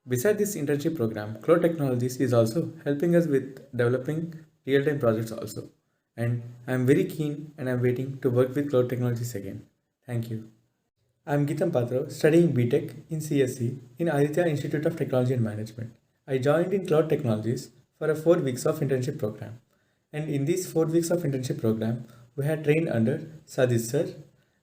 Besides this internship program, Cloud Technologies is also helping us with developing real-time projects also. And I'm very keen and I'm waiting to work with Cloud Technologies again. Thank you. I'm Geetam Patro, studying B.Tech in CSE in Aditya Institute of Technology and Management. I joined in Cloud Technologies for a 4 weeks of internship program. And in these 4 weeks of internship program, we had trained under Sadis sir.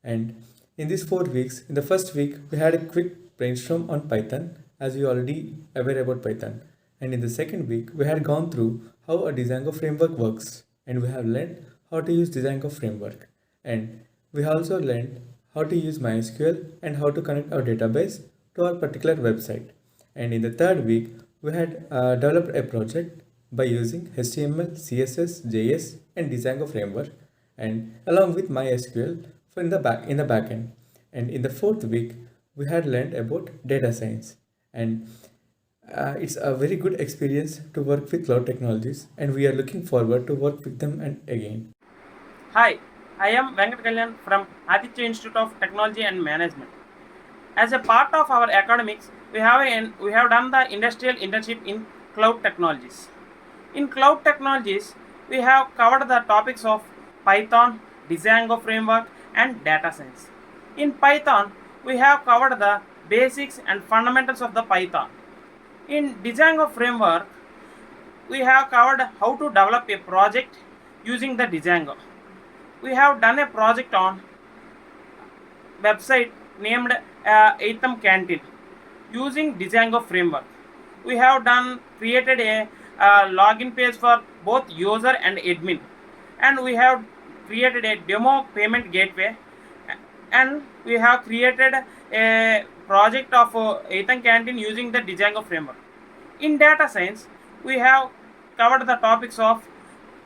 And in these 4 weeks, in the first week, we had a quick brainstorm on Python, as you already aware about Python. And in the second week, we had gone through how a Django framework works, and we have learned how to use Django framework. And we have also learned how to use MySQL and how to connect our database to our particular website. And in the third week, we had developed a project by using HTML, CSS, JS, and Django framework, and along with MySQL for in the backend. And in the fourth week, we had learned about data science, and it's a very good experience to work with cloud technologies, and we are looking forward to work with them and again. Hi, I am Venkat Kalyan from Aditya Institute of Technology and Management. As a part of our academics, we have done the industrial internship in cloud technologies. In cloud technologies, we have covered the topics of Python, Django framework, and data science. In Python, we have covered the basics and fundamentals of the Python. In Django framework, we have covered how to develop a project using the Django. We have done a project on website named Atham Canteen using Django framework. We have done created a login page for both user and admin, and we have created a demo payment gateway, and we have created a project of Ethan Canteen using the Django framework. In data science, we have covered the topics of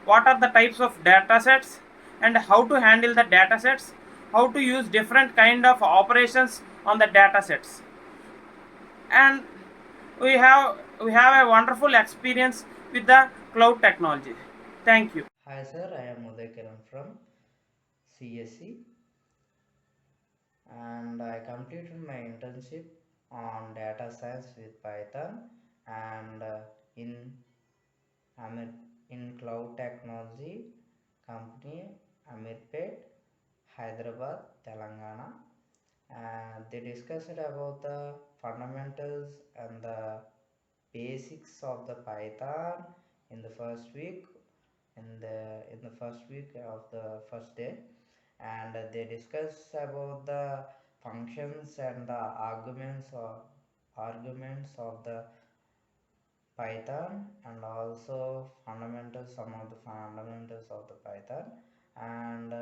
what are the types of data sets and how to handle the data sets, how to use different kind of operations on the data sets, and we have a wonderful experience with the cloud technology. Thank you. Hi sir, I am Uday Kiran from CSE and I completed my internship on data science with Python and in Amir, in cloud technology company Ameerpet, Hyderabad, Telangana. They discussed about the fundamentals and the basics of the Python in the first week in the first week of the first day, and they discuss about the functions and the arguments of the Python, and also fundamentals, some of the fundamentals of the Python. And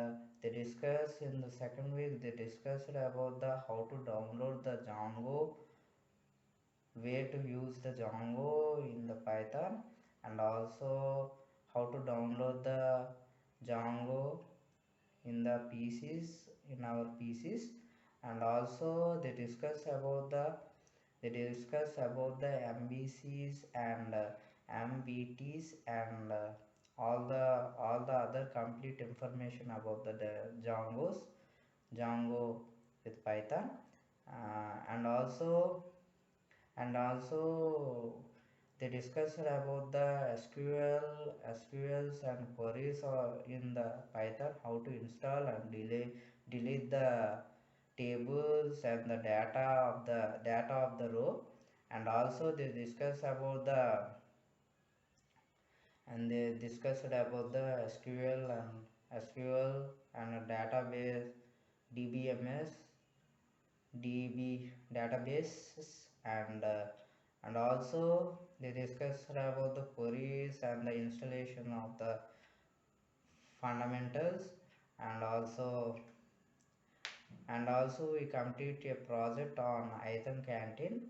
they discuss in the second week, they discussed about the how to download the Django, where to use the Django in the Python, and also how to download the Django in the PCs, in our PCs. And also they discuss about the MBCs and MBTs and all the other complete information about the Django with Python. And also they discussed about the SQLs and queries in the Python, how to install and delete the tables and the data of the row. And also they discussed about the SQL and a database, DBMS, DB databases, and also they discussed about the queries and the installation of the fundamentals. And also and also we complete a project on Item Canteen,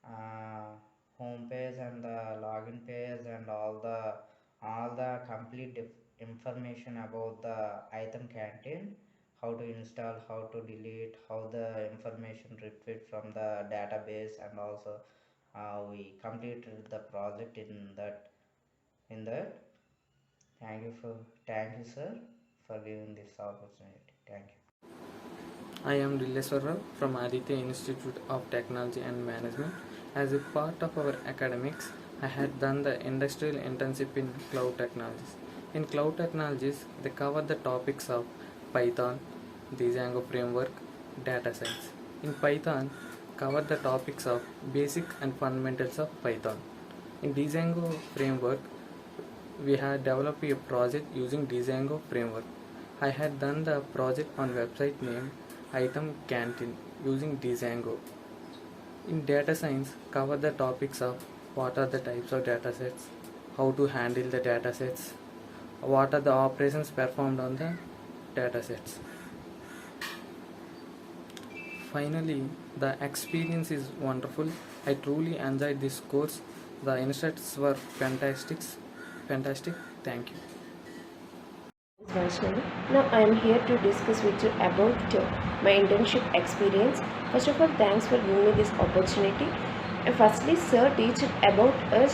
uh, home page and the login page and all the complete information about the Item Canteen, how to install, how to delete, how the information retrieved from the database. And also we completed the project in that. Thank you sir for giving this opportunity. Thank you. I am Dilshuknagar from Aditya Institute of Technology and Management. As a part of our academics, I had done the industrial internship in cloud technologies. In cloud technologies, they cover the topics of Python, the Django framework, data science. In Python, cover the topics of basic and fundamentals of Python. In Django framework, we had developed a project using Django framework. I had done the project on website named Item Canteen using Django. In data science, cover the topics of what are the types of datasets, how to handle the datasets, what are the operations performed on the datasets. Finally, the experience is wonderful. I truly enjoyed this course. The instructors were fantastic. Fantastic. Thank you. Vaishnavi. Now I am here to discuss with you about my internship experience. First of all, thanks for giving me this opportunity. Firstly, sir teach about us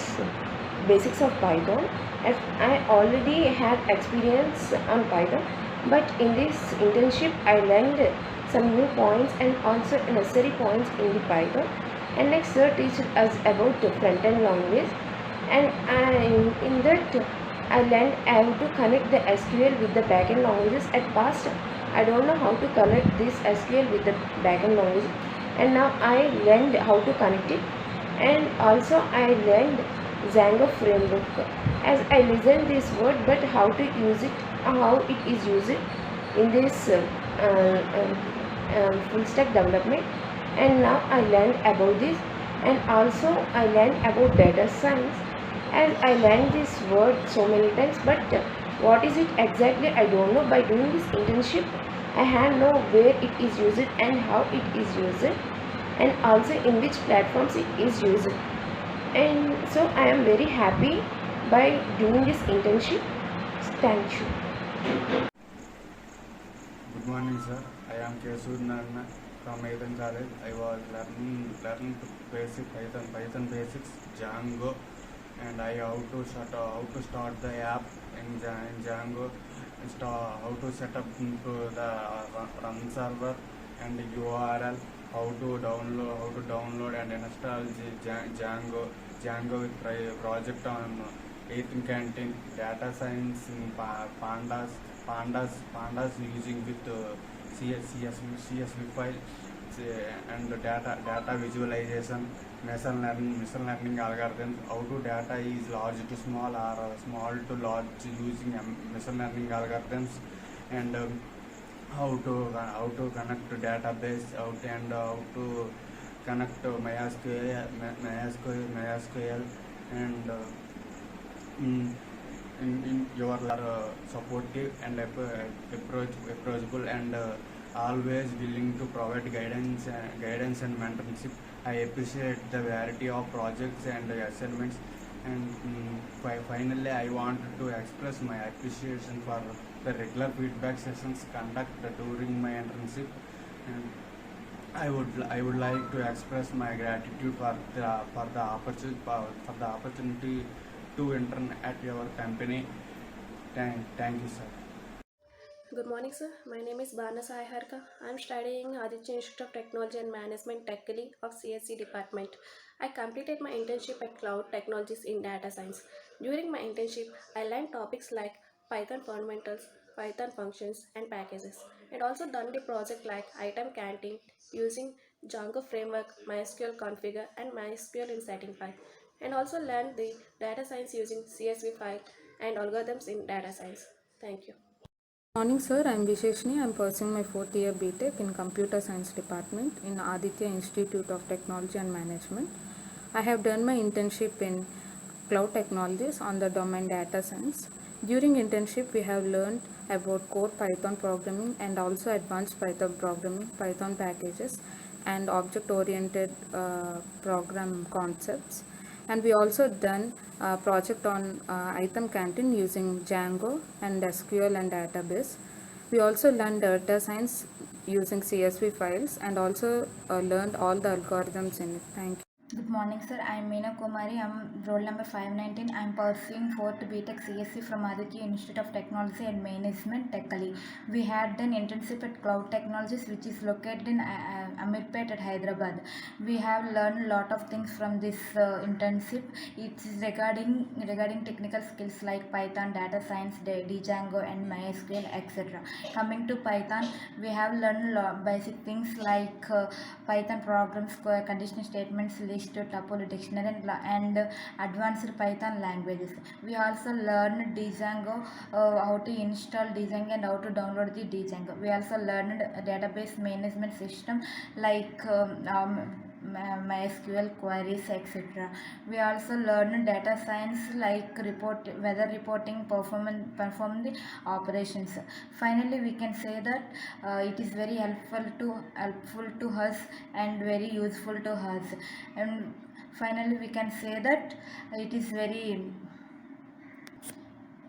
basics of Python. As I already had experience on Python, but in this internship I learned some new points and also necessary points in the Python. And next, sir teach us about the front-end language, and in that I learned how to connect the SQL with the backend languages. At past, I don't know how to connect this SQL with the backend language, and now I learned how to connect it. And also I learned Django framework. As I listened this word, but how to use it, how it is used in this full stack development. And now I learned about this, and also I learned about data science. As I learned this word so many times, but what is it exactly I don't know. By doing this internship, I had know where it is used and how it is used, and also in which platforms it is used. And so I am very happy by doing this internship. Thank you. Good morning, sir. I am K. Suryanarayana from Aiden College. I was learning to basic Python basics, Django, and how to start the app in Django, how to set up the run server and URL, how to download and install Django with project on 8th Canteen, data science in pandas using with CSV file, and data visualization, machine learning algorithms, how to data is large to small or small to large using machine learning algorithms, and how to connect to database, how to connect to MySQL, and in your supportive and approachable, and always willing to provide guidance and mentorship. I appreciate the variety of projects and assignments, and finally I want to express my appreciation for the regular feedback sessions conducted during my internship, and I would like to express my gratitude for the opportunity to intern at your company. Thank you, sir. Good morning, sir. My name is Bana Sai Harka. I am studying Aditya Institute of Technology and Management Technically of CSE department. I completed my internship at Cloud Technologies in Data Science. During my internship, I learned topics like Python fundamentals, Python functions, and packages, and also done the project like Item Canteen using Django framework, MySQL configure, and MySQL in setting file, and also learned the data science using CSV file and algorithms in data science. Thank you. Morning, sir. I'm Visheshni. I'm pursuing my fourth year B.Tech in Computer Science Department in Aditya Institute of Technology and Management. I have done my internship in Cloud Technologies on the domain Data Science. During internship, we have learned about core Python programming and also advanced Python programming, Python packages, and object-oriented program concepts. And we also done a project on item canteen using Django and SQL and database. We also learned data science using CSV files and also learned all the algorithms in it. Thank you. Good morning, sir. I am Meena Kumari. I am roll number 519. I am pursuing 4th B.Tech CSE from Aditya Institute of Technology and Management, Techali. We had an internship at Cloud Technologies, which is located in Ameerpet at Hyderabad. We have learned a lot of things from this internship. It is regarding technical skills like Python, data science, Django, and MySQL, etc. Coming to Python, we have learned basic things like Python programs, conditional statements, list, tuple, dictionary, and advanced Python languages. We also learned Django, how to install Django and how to download the Django. We also learned a database management system like MySQL queries, etc. We also learned data science like weather reporting, perform the operations. Finally, we can say that it is very helpful to us and very useful to us. And finally, we can say that it is very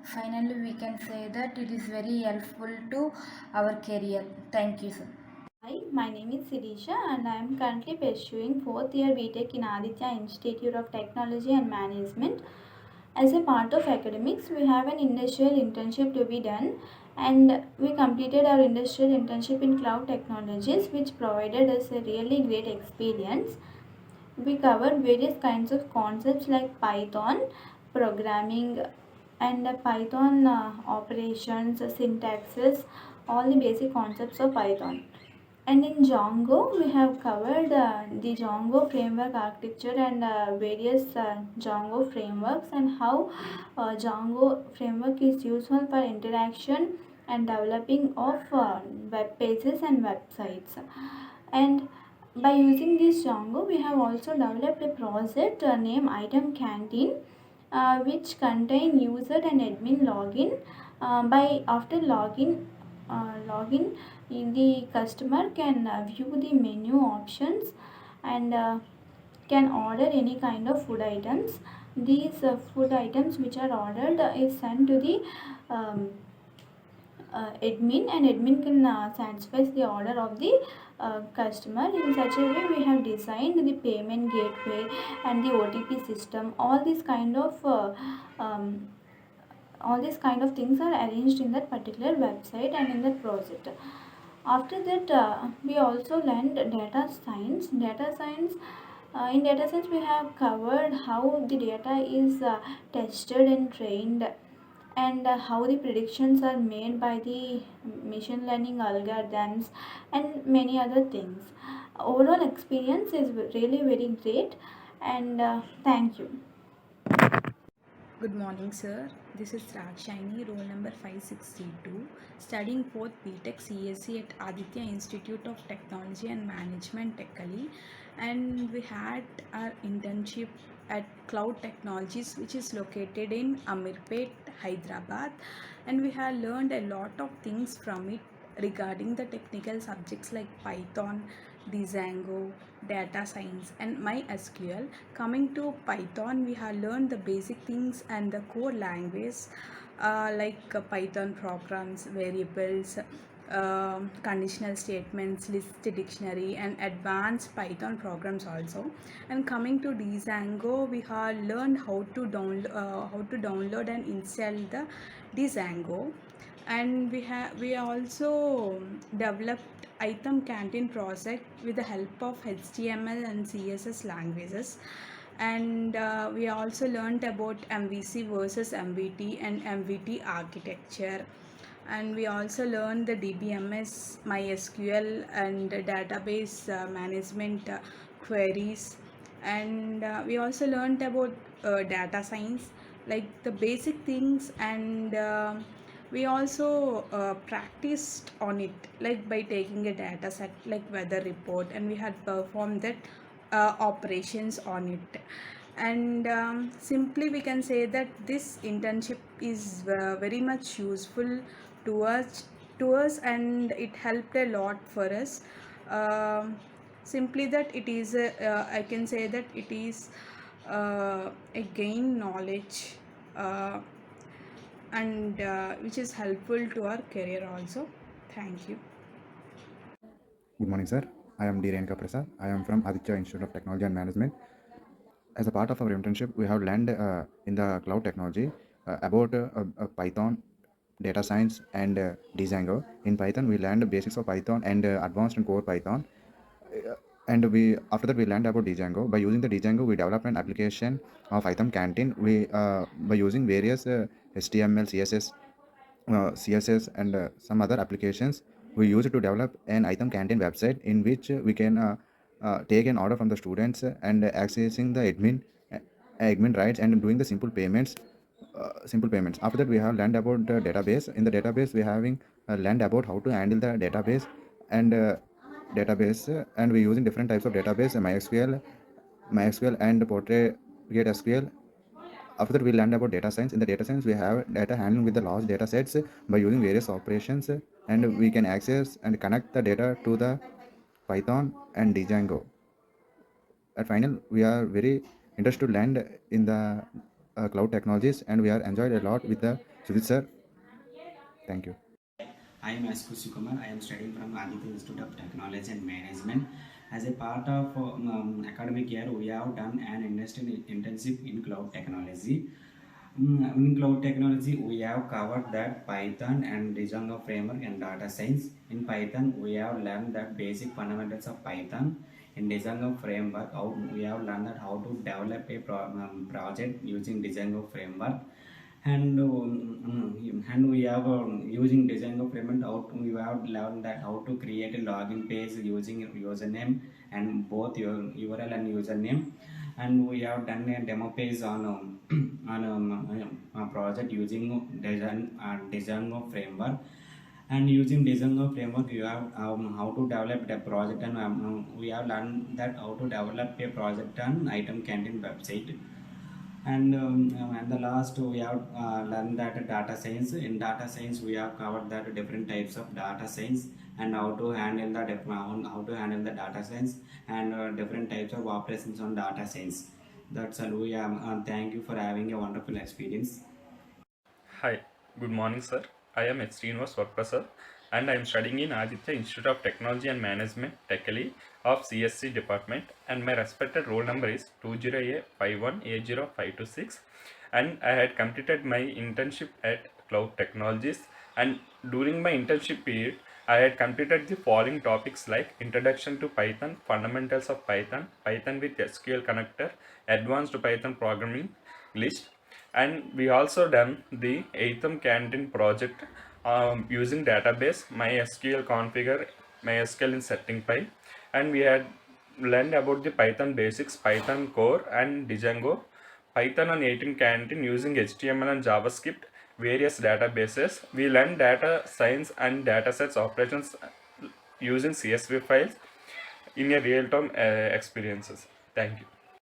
finally we can say that it is very helpful to our career. Thank you, sir. Hi, my name is Sirisha and I am currently pursuing 4th year B.Tech in Aditya Institute of Technology and Management. As a part of academics, we have an industrial internship to be done, and we completed our industrial internship in cloud technologies, which provided us a really great experience. We covered various kinds of concepts like Python, programming, and Python operations, syntaxes, all the basic concepts of Python. And in Django, we have covered the Django framework architecture and various Django frameworks, and how Django framework is useful for interaction and developing of web pages and websites. And by using this Django, we have also developed a project named Item Canteen, which contain user and admin login. By after login, the customer can view the menu options and can order any kind of food items. These food items which are ordered is sent to the um, admin, and admin can satisfy the order of the customer. In such a way, we have designed the payment gateway and the OTP system. All these kind of things are arranged in that particular website and in that project. After that, we also learned data science. In data science, we have covered how the data is tested and trained, and how the predictions are made by the machine learning algorithms, and many other things. Overall experience is really very great, and thank you. Good morning, sir. This is Rakshani, roll number 562, studying 4th B.Tech CSE at Aditya Institute of Technology and Management, Techali. And we had our internship at Cloud Technologies, which is located in Ameerpet, Hyderabad. And we have learned a lot of things from it regarding the technical subjects like Python, Django, data science, and MySQL. Coming to Python, we have learned the basic things and the core language like Python programs, variables, conditional statements, list, dictionary, and advanced Python programs also. And coming to Django, we have learned how to download and install the Django. And we also developed item canteen project with the help of HTML and CSS languages. And we also learned about MVC versus MVT and MVT architecture. And we also learned the DBMS, MySQL, and database management queries. And we also learned about data science, like the basic things. And we also practiced on it, like by taking a data set like weather report, and we had performed that operations on it. And simply we can say that this internship is very much useful to us, and it helped a lot for us. Simply that it is I can say that it is a gain knowledge, and which is helpful to our career also. Thank you. Good morning, sir. I am D. Renka Prasad. I am from Aditya Institute of Technology and Management. As a part of our internship, we have learned in the cloud technology about Python, data science, and Django. In Python, we learned basics of Python and advanced and core Python. And we after that we learned about Django. By using the Django, we developed an application of Python Canteen. We by using various HTML, CSS, and some other applications, we use it to develop an item canteen website in which we can take an order from the students and accessing the admin rights and doing the simple payments. After that, we have learned about the database. In the database, we having learned about how to handle the database, and we using different types of database, MySQL and Portrait SQL. After that, we learned about data science. In the data science, we have data handling with the large data sets by using various operations, and we can access and connect the data to the Python and Django. At final, we are very interested to land in the cloud technologies, and we are enjoyed a lot with the Sudhit sir. Thank you. I am Askushi Kumar. I am studying from Aditya Institute of Technology and Management. As a part of academic year, we have done an internship in cloud technology. In cloud technology, we have covered that Python and Django framework and data science. In Python, we have learned that basic fundamentals of Python. In Django framework, we have learned that how to develop a project using Django framework. And we have using Django framework, we have learned that how to create a login page using username and both your URL and username. And we have done a demo page on a project using Django framework. And using Django framework, you have how to develop the project, and we have learned that how to develop a project on item canteen website. And the last, we have learned that data science. In data science, we have covered that different types of data science and how to handle the data science and different types of operations on data science. That's all. We thank you for having a wonderful experience. Hi, good morning, sir. I am H. Srinivas Vakprasad and I am studying in Aditya Institute of Technology and Management, Techally, of CSC department, and my respected roll number is 20A5180526, and I had completed my internship at Cloud Technologies, and during my internship period, I had completed the following topics like Introduction to Python, Fundamentals of Python, Python with SQL Connector, Advanced Python Programming List, and we also done the Atham Canteen project using database MySQL configure MySQL in setting py, and we had learned about the Python basics, Python core and Django, Python on 18 Canteen using HTML and JavaScript, various databases. We learned data science and datasets operations using CSV files in a real-time experiences. Thank you.